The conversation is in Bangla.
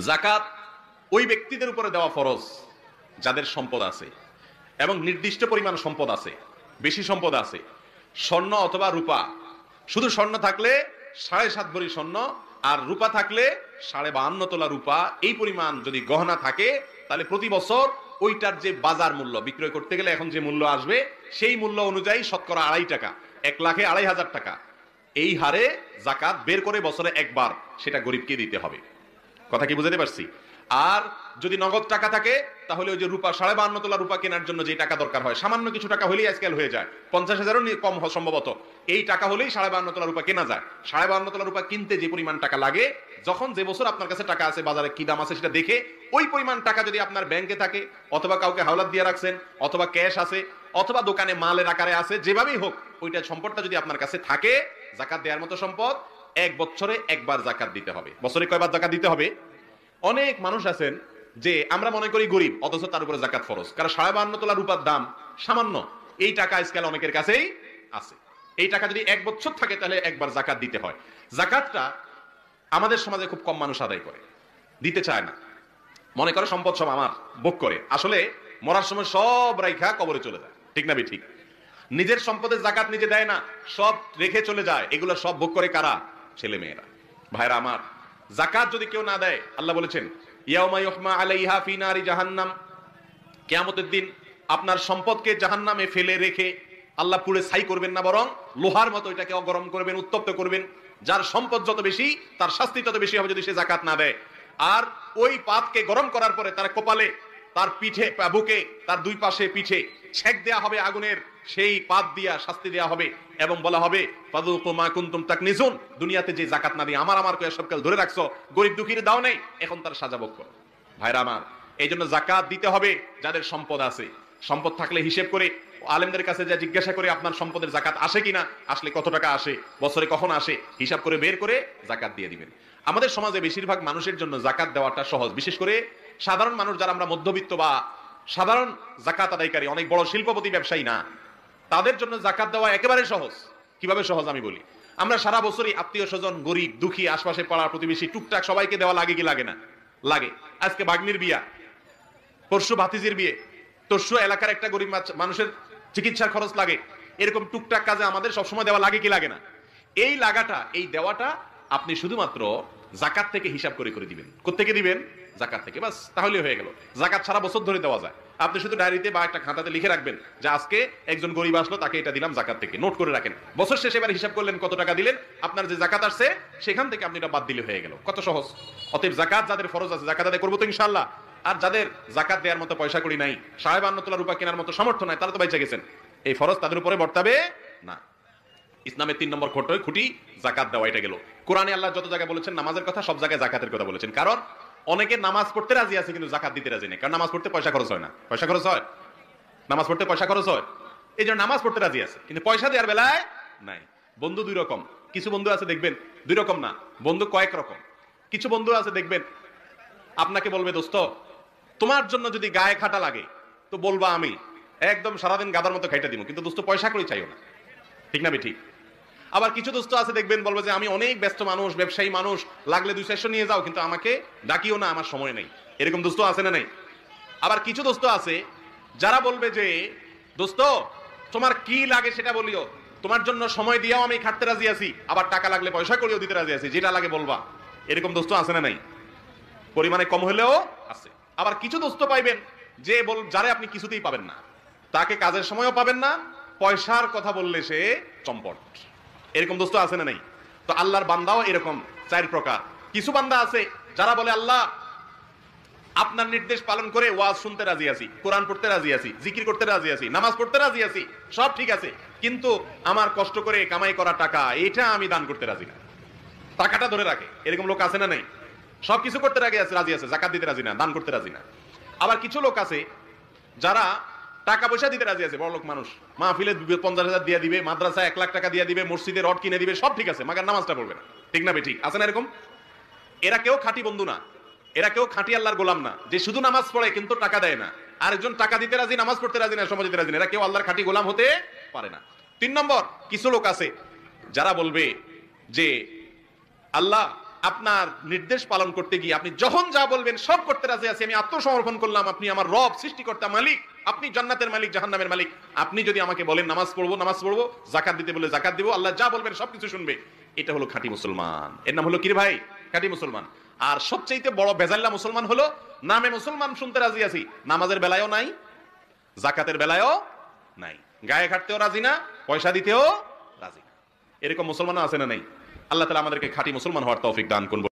যাকাত ওই ব্যক্তিদের উপরে দেওয়া ফরজ যাদের সম্পদ আছে এবং নির্দিষ্ট পরিমাণ সম্পদ আছে, বেশি সম্পদ আছে। স্বর্ণ অথবা রূপা, শুধু স্বর্ণ থাকলে 7.5 ভরি স্বর্ণ আর রূপা থাকলে 52.5 তোলা রূপা, এই পরিমাণ যদি গহনা থাকে তাহলে প্রতি বছর ওইটার যে বাজার মূল্য বিক্রয় করতে গেলে এখন যে মূল্য আসবে সেই মূল্য অনুযায়ী শতকরা 2.5 টাকা, 1,02,500 টাকা এই হারে যাকাত বের করে বছরে একবার সেটা গরিবকে দিতে হবে। কথা কি বুঝাতে পারছি? আর যদি নগদ টাকা থাকে তাহলে ওই যে রূপা 52.5 তোলা রূপা কেনার জন্য যে টাকা দরকার হয়, সামান্য কিছু টাকা হলেই আজকাল হয়ে যায়, 50,000-ও কম সম্ভবত, এই টাকা হলেই 52.5 তোলা রূপা কেনা যায়। 52.5 তোলা রূপা কিনতে যে পরিমাণ টাকা লাগে, যখন যে বছর আপনার কাছে টাকা আছে বাজারে কি দাম আছে সেটা দেখে ওই পরিমাণ টাকা যদি আপনার ব্যাংকে থাকে অথবা কাউকে হাওলাত দিয়ে রাখছেন অথবা ক্যাশ আছে অথবা দোকানে মালের আকারে আছে, যেভাবেই হোক ওইটা সম্পদটা যদি আপনার কাছে থাকে, যাকাত দেওয়ার মতো সম্পদ, এক বছরে একবার যাকাত দিতে হবে। বছরে কয়বার যাকাত দিতে হবে? অনেক মানুষ আছেন যে আমরা মনে করি গরিব, অথচ তার উপরে যাকাত ফরজ, কারণ 52.5 তোলা রূপার দাম সামান্য, এই টাকা আজকাল অনেকের কাছেই আছে। এই টাকা যদি এক বছর থাকে তাহলে একবার যাকাত দিতে হয়। যাকাতটা আমাদের সমাজে খুব কম মানুষ আদায় করে, দিতে চায় না, মনে করে সম্পদ সব আমার, ভোগ করে। আসলে মরার সময় সব রাইখা কবরে চলে যায়, ঠিক না ঠিক? নিজের সম্পদের যাকাত নিজে দেয় না, সব রেখে চলে যায়। এগুলো সব ভোগ করে কারা? ছেলে মেয়েরা। ভাইরা আমার, যাকাত যদি কেউ না দেয়, আল্লাহ বলেছেন ইয়াউমা ইউহমা আলাইহা ফি নারি জাহান্নাম, কিয়ামতের দিন আপনার সম্পদকে জাহান্নামে ফেলে রেখে আল্লাহ পুড়ে ছাই করবেন না, বরং লোহার মতো এটাকে গরম করবেন, উত্তপ্ত করবেন। যার সম্পদ যত বেশি তার শাস্তি তত বেশি হবে যদি সে যাকাত না দেয়। আর ওই পাতকে গরম করার পরে তার কপালে, তার পিঠে, বুকে, তার দুই পাশে পিঠে ছেক দেয়া হবে আগুনের, সেই পাত দিয়া শাস্তি দেয়া হবে এবং বলা হবে ফাযুকু মা কুনতুম তাকনিজুন, দুনিয়াতে যে যাকাত না দিয়ে আমার কয়ে সবকাল ধরে রাখছো, গরিব দুঃখীর দাও নেই, এখন তার সাজা ভোগ করো। ভাইরা আমার, এই জন্য যাকাত দিতে হবে যাদের সম্পদ আছে। সম্পদ থাকলে হিসেব করে আলেমদের কাছে যা জিজ্ঞাসা করে আপনার সম্পদের যাকাত আসে কিনা, আসলে কত টাকা আসে, বছরে কখন আসে, হিসাব করে বের করে যাকাত দিয়ে দিবেন। আমাদের সমাজে বেশিরভাগ মানুষের জন্য যাকাত দেওয়াটা সহজ, বিশেষ করে সাধারণ মানুষ যারা আমরা মধ্যবিত্ত বা সাধারণ যাকাত আদায়কারী, অনেক বড় শিল্পপতি ব্যবসায়ী না, তাদের জন্য যাকাত দেওয়া একেবারে সহজ। কিভাবে সহজ আমি বলি। আমরা সারা বছরই আত্মীয় স্বজন, গরিব দুঃখী, আশপাশে পাড়া প্রতিবেশী টুকটাক সবাইকে দেওয়া লাগে কি লাগে না? লাগে। আজকে ভাগ্নির বিয়া, পরশু ভাতিজির বিয়ে, তরশু এলাকার একটা গরিব মানুষের চিকিৎসার খরচ লাগে, এরকম টুকটাক কাজে আমাদের সবসময় দেওয়া লাগে কি লাগে না? এই লাগাটা, এই দেওয়াটা আপনি শুধুমাত্র যাকাত থেকে হিসাব করে করে দিবেন। কোত্থেকে দিবেন? যাকাত থেকে, বাস, তাহলে হয়ে গেল। যাকাত সারা বছর ধরে দেওয়া যায়। আপনি শুধু ডায়েরিতে বা একটা খাতাতে লিখে রাখবেন যে আজকে একজন গরিব আসলো, তাকে এটা দিলাম যাকাত থেকে, নোট করে রাখেন। বছর শেষে এবার হিসাব করলেন কত টাকা দিলেন, আপনার যে যাকাত আসছে সেখান থেকে আপনি এটা বাদ দিলে হয়ে গেল। কত সহজ। অতএব যাকাত যাদের ফরজ আছে, যাকাত আদায় করবো তো ইনশাআল্লাহ। আর যাদের যাকাত দেওয়ার মতো পয়সা কড়ি নাই, 52.5 তোলা রূপা কেনার মতো সামর্থ্য নাই, তারা তো বেঁচে গেছেন, এই ফরজ তাদের উপরে বর্তাবে না। ইসলামের 3 নম্বর খুঁটি যাকাত দেওয়া, এটা গেল। কোরআনে আল্লাহ যত জায়গায় বলেছেন নামাজের কথা, সব জায়গায় যাকাতের কথা বলেছেন। কারণ অনেকে নামাজ পড়তে রাজি আছে কিন্তু যাকাত দিতে রাজি নেই, কারণ নামাজ পড়তে পয়সা খরচ হয় না। পয়সা খরচ হয়, নামাজ পড়তে পয়সা খরচ হয়, এই জন্য নামাজ পড়তে রাজি আছে কিন্তু পয়সা দেওয়ার বেলায় নাই। বন্ধু দুই রকম, কিছু বন্ধু আছে দেখবেন, দুই রকম না, বন্ধু কয়েক রকম। কিছু বন্ধু আছে দেখবেন আপনাকে বলবে দোস্ত তোমার জন্য যদি গায়ে খাটা লাগে তো বলবা, আমি একদম সারাদিন গাদার মতো খাইটা দিব, কিন্তু দোস্ত পয়সা করে চাইও না, ঠিক না ঠিক? আবার কিছু দোস্ত আছে দেখবেন বলবে যে আমি অনেক ব্যস্ত মানুষ, ব্যবসায়ী মানুষ, লাগলে 200 নিয়ে যাও কিন্তু আমাকে ডাকিও না, আমার সময় নেই। এরকম দোস্ত আছে না নাই? আবার কিছু দোস্ত আছে যারা বলবে যে দোস্ত তোমার কি লাগে সেটা বলিও, তোমার জন্য সময় দিয়েও আমি খাটতে রাজি আছি, আবার টাকা লাগলে পয়সা করিও দিতে রাজি আছি, যেটা লাগে বলবা। এরকম দোস্ত আছে না নাই? পরিমাণে কম হলেও আছে। আবার কিছু দোস্ত পাইবেন যে যারে আপনি কিছুতেই পাবেন না, তাকে কাজের সময়ও পাবেন না, পয়সার কথা বললে সে চম্পট। এরকম দোস্ত আছে না নাই? তো আল্লাহর বান্দাও এরকম 4 প্রকার। কিছু বান্দা আছে যারা বলে আল্লাহ আপনার নির্দেশ পালন করে ওয়াজ শুনতে রাজি আছি, কোরআন পড়তে রাজি আছি, জিকির করতে রাজি আছি, নামাজ পড়তে রাজি আছি, সব ঠিক আছে, কিন্তু আমার কষ্ট করে কামাই করা টাকা এটা আমি দান করতে রাজি না, টাকাটা ধরে রাখে। এরকম লোক আছে না নাই? সবকিছু করতে রাজি আছে, যাকাত দিতে রাজি না, দান করতে রাজি না। আবার কিছু লোক আছে যারা টাকা পয়সা দিতে রাজি আছে, বড় লোক মানুষ, মাহফিলে 50,000 দিয়ে দিবে, মাদ্রাসায় 1 লাখ টাকা দিয়ে দিবে, মসজিদে রড কিনে দিবে, সব ঠিক আছে, মাগার নামাজটা পড়বে না, ঠিক না ঠিক? আছে না এরকম? এরা কেউ খাঁটি বন্ধু না, এরা কেউ খাঁটি আল্লাহর গোলাম না, যে শুধু নামাজ পড়ে কিন্তু টাকা দেয় না, আরেকজন টাকা দিতে রাজি, নামাজ পড়তে রাজি না, সমাজ দিতে রাজি না, এরা কেউ আল্লাহর খাঁটি গোলাম হতে পারে না। 3 নম্বর, কিছু লোক আছে যারা বলবে যে আল্লাহ আপনার নির্দেশ পালন করতে গিয়ে আপনি যখন যা বলবেন সব করতে রাজি আছি, আমি আত্মসমর্পণ করলাম, আপনি আমার রব, সৃষ্টিকর্তা, মালিক, আপনি জান্নাতের মালিক, জাহান্নামের মালিক, আপনি যদি আমাকে বলেন নামাজ পড়বো নামাজ পড়বো, জাকাত দিতে বলে জাকাত দিব, আল্লাহ যা বলবেন সবকিছু শুনবে, এটা হলো খাঁটি মুসলমান। এর নাম হলো কি রে ভাই? খাঁটি মুসলমান। আর সবচেয়ে বড় বেজাল্লা মুসলমান হলো নামে মুসলমান, শুনতে রাজি আছি, নামাজের বেলায়ও নাই, জাকাতের বেলায়ও নাই, গায়ে খাটতেও রাজি না, পয়সা দিতেও রাজি না। এরকম মুসলমান আছে না নাই? আল্লাহ তাআলা আমাদেরকে খাঁটি মুসলমান হওয়ার তৌফিক দান করুন।